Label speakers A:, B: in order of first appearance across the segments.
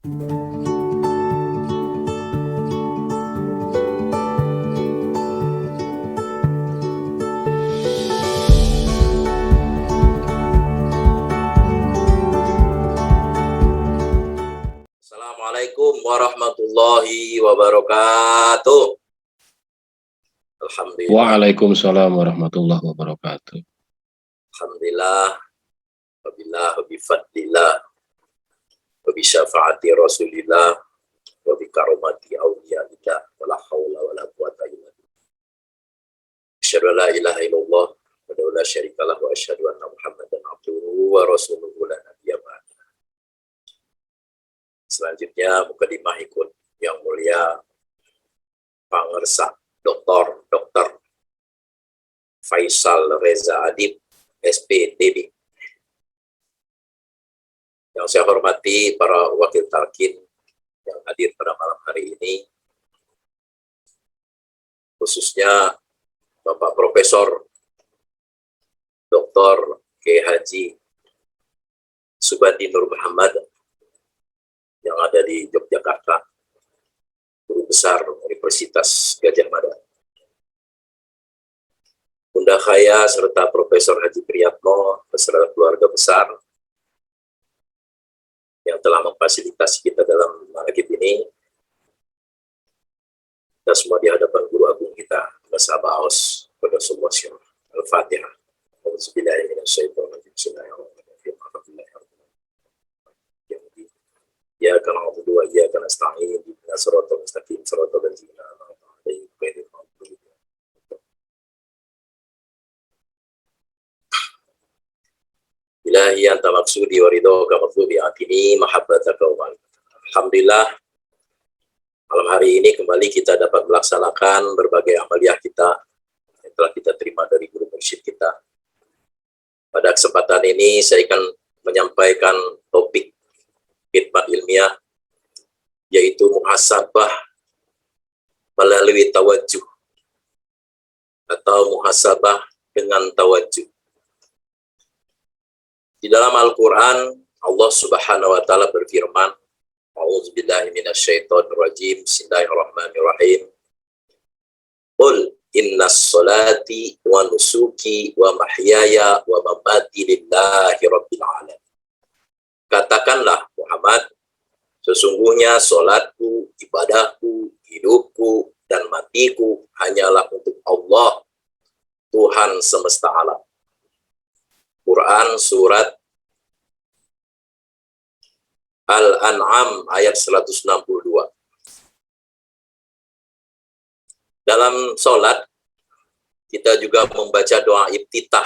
A: Assalamualaikum warahmatullahi wabarakatuh. Alhamdulillah.
B: Waalaikumsalam warahmatullahi wabarakatuh.
A: Alhamdulillah. Wabillah, wabifadlillah, wabisyafaati rasulillah, wabikaromati awliyalillah, wala hawla wala quwata illa billah. Asyhadu an la ilaha illallah wa la syarikalah wa asyhadu anna Muhammadan abduhu wa rasuluhu la nabiyya ba'da. Selanjutnya mukadimah ikut yang mulia Pangersa Dr. Faisal Reza Adib SPTB. Yang saya hormati para wakil talqin yang hadir pada malam hari ini, khususnya Bapak Profesor Dr. K. Haji Subandi Nur Muhammad yang ada di Yogyakarta, Guru Besar Universitas Gadjah Mada. Bunda Khaya serta Profesor Haji Priyatno beserta keluarga besar yang telah memfasilitasi kita dalam maghrib ini. Kita semua di hadapan Guru Agung kita, Mas Abaos, pada semua syurah. Al-Fatihah. Ya kana na'budu wa iyyaka nasta'in ihdinas siratal mustaqim siratal ladzina an'amta 'alaihim ghairil maghdubi 'alaihim. Ilahi anta maksudi wa ridhoka maghdubi atini mahabbataka wa alhamdulillah, malam hari ini kembali kita dapat melaksanakan berbagai amaliyah kita yang telah kita terima dari guru mursyid kita. Pada kesempatan ini saya akan menyampaikan topik khidmat ilmiah, yaitu muhasabah melalui tawajjuh atau muhasabah dengan tawajjuh. Di dalam Al-Quran, Allah Subhanahu wa Ta'ala berfirman, A'udzubillahi minasyaitonirrajim, Bismillahirrahmanirrahim. Qul innas salati wa nusuki wa mahyaya wa mamati lillahi rabbil alamin. Katakanlah Muhammad, sesungguhnya solatku, ibadahku, hidupku, dan matiku hanyalah untuk Allah, Tuhan semesta alam. Quran Surat Al-An'am ayat 162. Dalam solat, kita juga membaca doa iftitah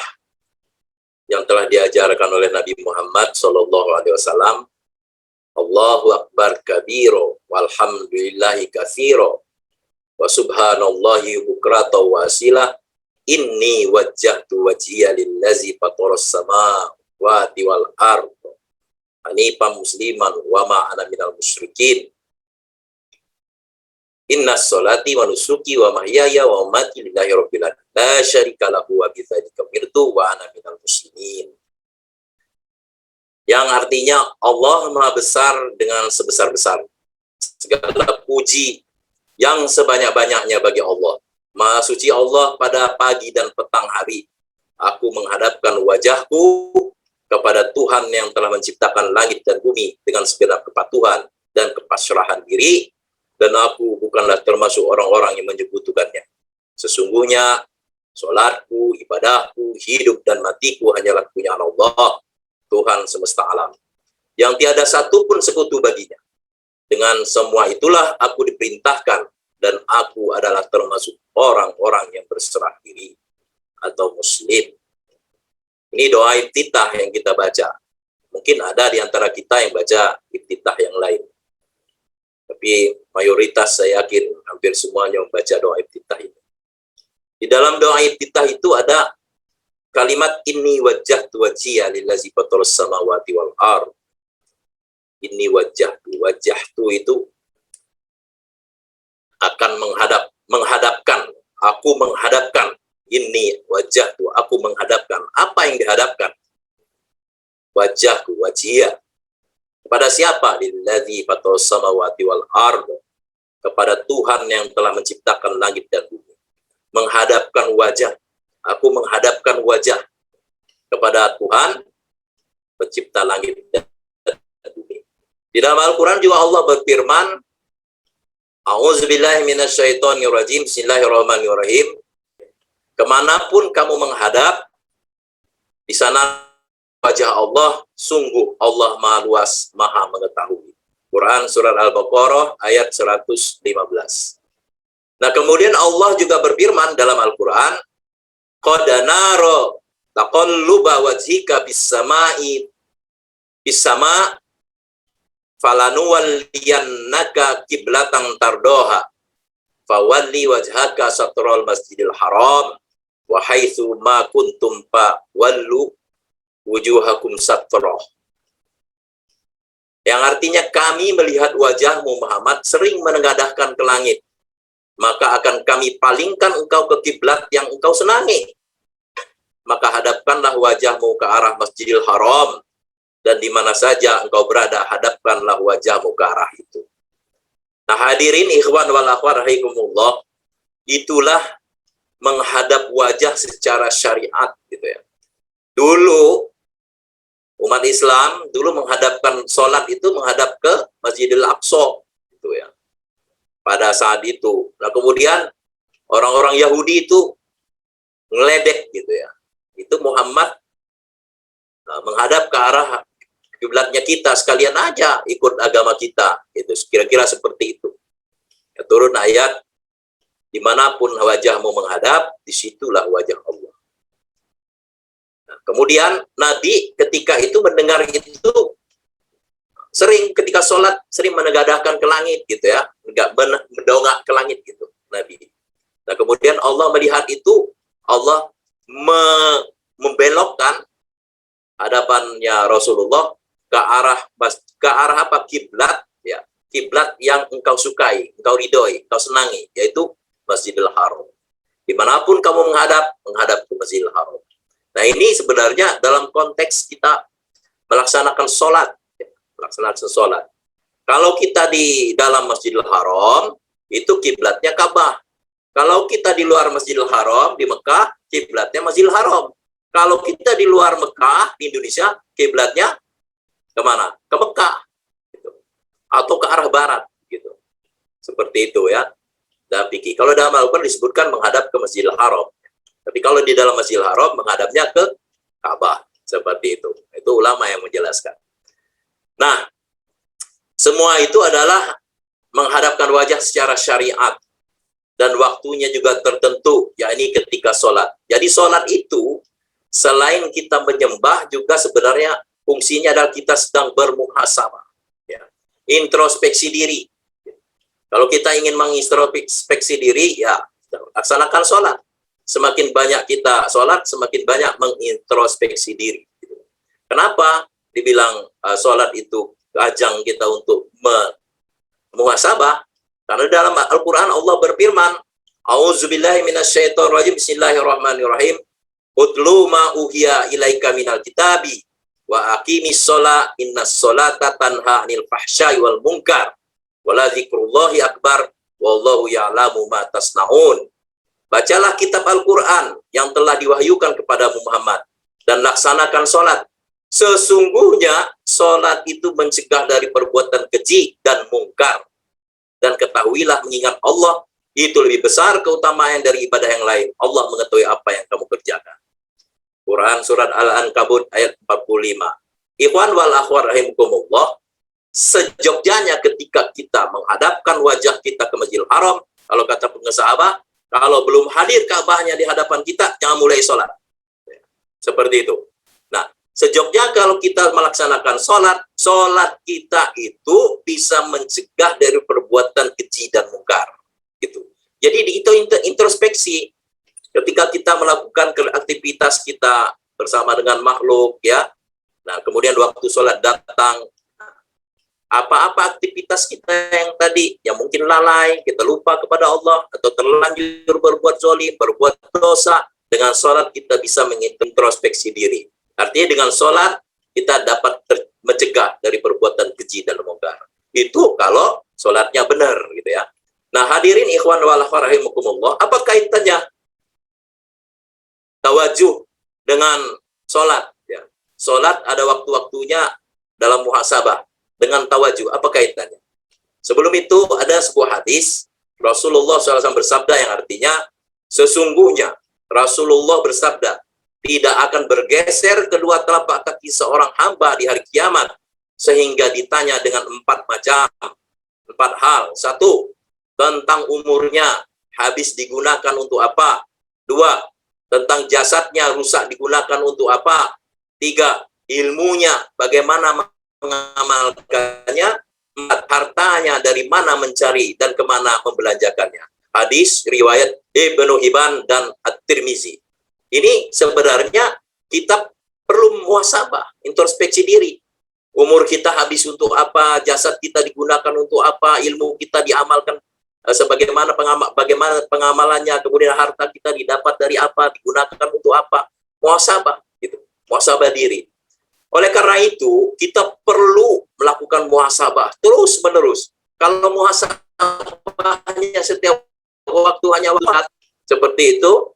A: yang telah diajarkan oleh Nabi Muhammad SAW. Allahu Akbar kabiro walhamdulillahi katsiro wa subhanallahi bukrata wa asila inni wajjahtu wajhiya lillazi fataras samawati wal ardh hanifan musliman wa ma ana minal musyrikin. Inna sholati wa nusuki wa mahyaya wa mamati lillahi rabbil alamin la syarika lahu wa bidzalika umirtu wa ana minal muslimin. Yang artinya Allah Maha Besar dengan sebesar-besar. Segala puji yang sebanyak-banyaknya bagi Allah. Maha suci Allah pada pagi dan petang hari. Aku menghadapkan wajahku kepada Tuhan yang telah menciptakan langit dan bumi dengan segenap kepatuhan dan kepasrahan diri. Dan aku bukanlah termasuk orang-orang yang menyekutukannya. Sesungguhnya, sholatku, ibadahku, hidup dan matiku hanyalah punya Allah, Tuhan semesta alam, yang tiada satu pun sekutu baginya. Dengan semua itulah aku diperintahkan, dan aku adalah termasuk orang-orang yang berserah diri atau muslim. Ini doa iftitah yang kita baca. Mungkin ada di antara kita yang baca iftitah yang lain. Tapi mayoritas saya yakin hampir semuanya membaca doa iftitah ini. Di dalam doa iftitah itu ada kalimat inni wajjahtu wajhiya lillazi fataras samawati wal ardh. Inni wajjahtu itu akan menghadapkan, aku menghadapkan. Ini wajahku, aku menghadapkan. Apa yang dihadapkan? Wajahku, wajhiyah. Kepada siapa? Lilladzi fatas samawati wal ard. Kepada Tuhan yang telah menciptakan langit dan bumi. Menghadapkan wajah. Aku menghadapkan wajah kepada Tuhan pencipta langit dan bumi. Di dalam Al-Quran juga Allah berfirman, A'udzubillahi minasyaitonirrajim, Bismillahirrahmanirrahim. Kemanapun kamu menghadap, di sana wajah Allah, sungguh Allah Maha Luas, Maha Mengetahui. Quran Surat Al-Baqarah ayat 115. Nah, kemudian Allah juga berfirman dalam Al-Quran, Qad nara taqalluba wajhika bis-sama'i bis-sama' falanuwalliyannaka qiblatan tardoha fawalli wajhaka satrul masjidil haram wa haitsu ma kuntum fa wallu wujuhakum satroh. Yang artinya kami melihat wajahmu Muhammad sering menengadahkan ke langit, maka akan kami palingkan engkau ke kiblat yang engkau senangi. Maka hadapkanlah wajahmu ke arah Masjidil Haram, dan di mana saja engkau berada, hadapkanlah wajahmu ke arah itu. Nah, hadirin ikhwan wal akhwat rahikumullah, itulah menghadap wajah secara syariat gitu ya. Dulu umat Islam menghadapkan sholat itu menghadap ke Masjidil Aqsa gitu ya. Pada saat itu. Nah, kemudian orang-orang Yahudi itu ngeledek gitu ya. Itu Muhammad menghadap ke arah kiblatnya kita, sekalian aja ikut agama kita. Itu kira-kira seperti itu. Ya, turun ayat, dimanapun wajahmu menghadap, disitulah wajah Allah. Nah, kemudian Nabi ketika itu mendengar itu, sering ketika sholat, sering menegadahkan ke langit gitu ya. Enggak mendongak ke langit gitu, Nabi. Nah, kemudian Allah melihat itu, Allah membelokkan hadapannya Rasulullah ke arah apa? Kiblat ya, kiblat yang engkau sukai, engkau ridhoi, engkau senangi, yaitu Masjidil Haram. Dimanapun kamu menghadap ke Masjidil Haram. Nah, ini sebenarnya dalam konteks kita melaksanakan sholat, ya, melaksanakan sholat. Kalau kita di dalam Masjidil Haram, itu kiblatnya Ka'bah. Kalau kita di luar Masjidil Haram, di Mekah, kiblatnya Masjidil Haram. Kalau kita di luar Mekah, di Indonesia, kiblatnya kemana? Ke Mekah. Gitu. Atau ke arah barat. Gitu. Seperti itu ya. Dan fikih. Kalau dalam Al-Quran disebutkan menghadap ke Masjidil Haram. Tapi kalau di dalam Masjidil Haram, menghadapnya ke Ka'bah. Seperti itu. Itu ulama yang menjelaskan. Nah, semua itu adalah menghadapkan wajah secara syariat. Dan waktunya juga tertentu, yakni ketika sholat. Jadi sholat itu, selain kita menyembah, juga sebenarnya fungsinya adalah kita sedang bermuhasabah. Ya. Introspeksi diri. Kalau kita ingin mengintrospeksi diri, ya laksanakan sholat. Semakin banyak kita sholat, semakin banyak mengintrospeksi diri. Kenapa dibilang sholat itu ajang kita untuk muhasabah? Karena dalam Al-Quran Allah berfirman, A'udzubillahi minasyaitonirrajim, Bismillahirrahmanirrahim, Utlu ma uhiya ilaika minal kitabi, wa aqimis sholat, innas sholata tanha anil fahsyai wal munkar, wala zikrullahi akbar, wallahu ya'lamu ma tasna'un. Bacalah kitab Al-Quran yang telah diwahyukan kepada Muhammad dan laksanakan sholat. Sesungguhnya sholat itu mencegah dari perbuatan keji dan mungkar. Dan ketahuilah mengingat Allah itu lebih besar keutamaan dari ibadah yang lain. Allah mengetahui apa yang kamu kerjakan. Quran Surat Al-Ankabut ayat 45. Ikhwan wal akhwat rahimakumullah, sejogjanya ketika kita menghadapkan wajah kita ke Masjidil Haram, kalau kata pengesahabah, kalau belum hadir Ka'bahnya di hadapan kita, jangan mulai sholat. Seperti itu. Nah, sejogja kalau kita melaksanakan sholat, sholat kita itu bisa mencegah dari perbuatan keji dan mungkar. Gitu. Jadi itu introspeksi. Ketika kita melakukan aktivitas kita bersama dengan makhluk, ya. Nah, kemudian waktu sholat datang, apa-apa aktivitas kita yang tadi, yang mungkin lalai, kita lupa kepada Allah, atau terlanjur berbuat zalim, berbuat dosa, dengan sholat kita bisa mengintrospeksi diri. Artinya dengan sholat, kita dapat mencegah dari perbuatan keji dan mungkar. Itu kalau sholatnya benar gitu ya. Nah, hadirin ikhwan wal akhwat rahimakumullah, apa kaitannya tawajuh dengan sholat ya? Sholat ada waktu-waktunya dalam muhasabah. Dengan tawajuh apa kaitannya? Sebelum itu ada sebuah hadis Rasulullah SAW bersabda yang artinya sesungguhnya Rasulullah bersabda tidak akan bergeser kedua telapak kaki seorang hamba di hari kiamat sehingga ditanya dengan 4 hal. 1, tentang umurnya habis digunakan untuk apa? 2, tentang jasadnya rusak digunakan untuk apa? 3, ilmunya bagaimana mengamalkannya. 4, hartanya dari mana mencari dan kemana membelanjakannya. Hadis riwayat Ibnu Hibban dan At-Tirmizi. Ini sebenarnya kita perlu muhasabah, introspeksi diri. Umur kita habis untuk apa, jasad kita digunakan untuk apa, ilmu kita diamalkan sebagaimana bagaimana pengamalannya, kemudian harta kita didapat dari apa, digunakan untuk apa. Muhasabah gitu. Muhasabah diri. Oleh karena itu, kita perlu melakukan muhasabah terus-menerus. Kalau muhasabahnya setiap waktu hanya waktu seperti itu,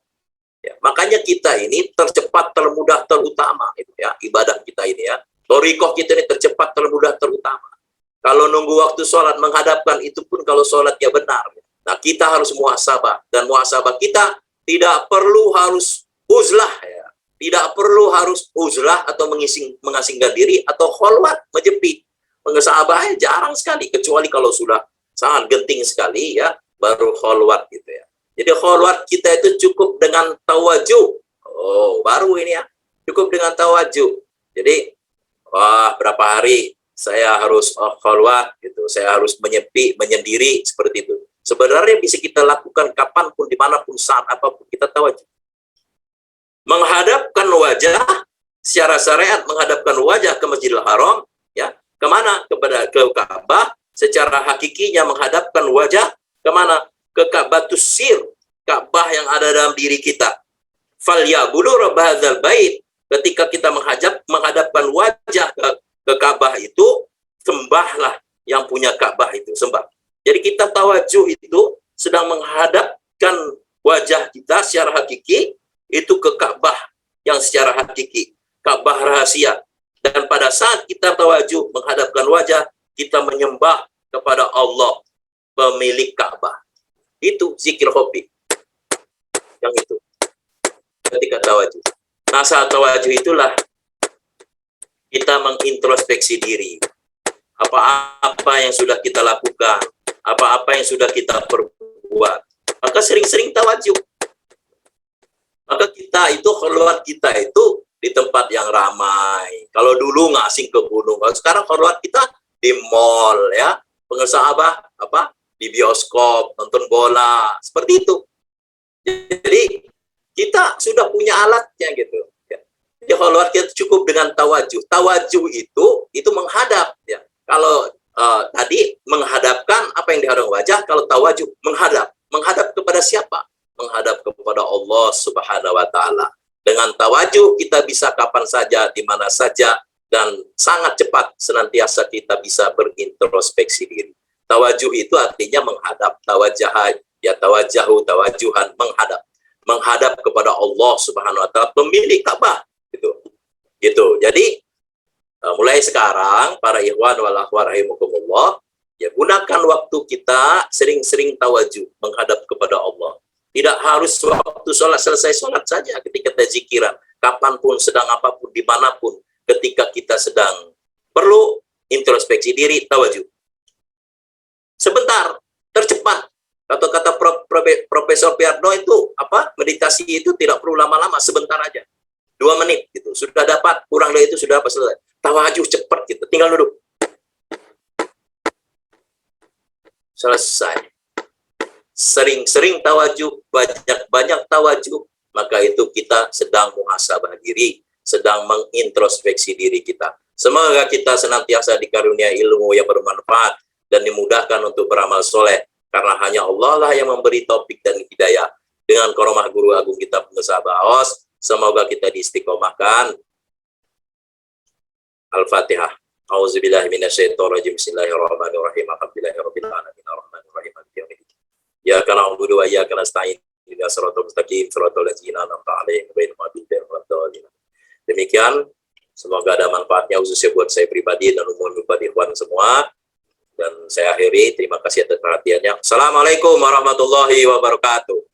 A: ya, makanya kita ini tercepat, termudah, terutama. Itu ya, ibadah kita ini ya. Thariqah kita ini tercepat, termudah, terutama. Kalau nunggu waktu sholat menghadapkan, itu pun kalau sholatnya benar. Nah, kita harus muhasabah. Dan muhasabah kita tidak perlu harus uzlah ya. Tidak perlu harus uzlah atau mengasingkan diri atau kholwat, menyepi. Muhasabahnya jarang sekali, kecuali kalau sudah sangat genting sekali ya, baru kholwat gitu ya. Jadi kholwat kita itu cukup dengan tawajuh. Oh, baru ini ya. Cukup dengan tawajuh. Jadi, wah, berapa hari saya harus kholwat gitu, saya harus menyepi, menyendiri seperti itu. Sebenarnya bisa kita lakukan kapanpun, dimanapun, saat apapun kita tawajuh. Menghadapkan wajah secara syariat, menghadapkan wajah ke Masjidil Haram ya, kemana? Ke Ka'bah. Secara hakikinya menghadapkan wajah kemana? Ke Ka'batus Sir, Ka'bah yang ada dalam diri kita. Falyabudu rabb hadzal bait. Ketika kita menghadapkan wajah ke Ka'bah itu, sembahlah yang punya Ka'bah itu, sembah. Jadi kita tawajuh itu sedang menghadapkan wajah kita secara hakiki itu ke Ka'bah yang secara hakiki, Ka'bah rahasia. Dan pada saat kita tawajuh menghadapkan wajah, kita menyembah kepada Allah, pemilik Ka'bah. Itu zikir hobi. Yang itu. Ketika tawajuh. Nah, saat tawajuh itulah kita mengintrospeksi diri. Apa-apa yang sudah kita lakukan, apa-apa yang sudah kita perbuat. Maka sering-sering tawajuh. Maka kita itu, kholwat kita itu di tempat yang ramai. Kalau dulu nggak asing ke gunung, kalau sekarang kholwat kita di mall ya, pengusaha apa? Di bioskop, nonton bola, seperti itu. Jadi kita sudah punya alatnya gitu. Jadi kholwat kita cukup dengan tawajuh. Tawajuh itu menghadap ya. Kalau tadi menghadapkan apa yang dihadap wajah, kalau tawajuh menghadap kepada siapa? Menghadap kepada Allah Subhanahu wa taala. Dengan tawajuh kita bisa kapan saja, di mana saja, dan sangat cepat senantiasa kita bisa berintrospeksi diri. Tawajuh itu artinya menghadap, tawajuhan, menghadap kepada Allah Subhanahu wa taala, pemilik Ka'bah gitu. Jadi mulai sekarang para ikhwan wal akhwat rahimakumullah, ya gunakan waktu kita sering-sering tawajuh menghadap kepada Allah. Tidak harus waktu sholat, selesai sholat saja, ketika kita zikiran, kapanpun, sedang apapun, dimanapun, ketika kita sedang perlu introspeksi diri, tawajuh. Sebentar, tercepat. Kata-kata Profesor Piarno itu, meditasi itu tidak perlu lama-lama, sebentar aja. 2 menit, gitu. Sudah dapat, kurang dari itu sudah apa selesai. Tawajuh cepat, gitu. Tinggal duduk. Selesai. Sering-sering tawajuh, banyak-banyak tawajuh, maka itu kita sedang muhasabah diri, sedang mengintrospeksi diri kita. Semoga kita senantiasa dikarunia ilmu yang bermanfaat dan dimudahkan untuk beramal soleh, karena hanya Allah lah yang memberi taufik dan hidayah. Dengan karomah guru agung kita pengusaha Baos, semoga kita diistiqomahkan. Al-Fatihah. A'udzubillahi minasyaitonirrajim. Bismillahirrahmanirrahim. Alhamdulillahirabbil alamin arrahmanirrahim maliki yaumiddin. Iyyaka na'budu wa iyyaka nasta'in. Ihdinas siratal mustaqim, siratal ladzina an'amta 'alaihim ghairil maghdubi 'alaihim waladdallin. Demikian, semoga ada manfaatnya khususnya buat saya pribadi dan umum buat ikhwan semua. Dan saya akhiri, terima kasih atas perhatiannya. Assalamualaikum warahmatullahi wabarakatuh.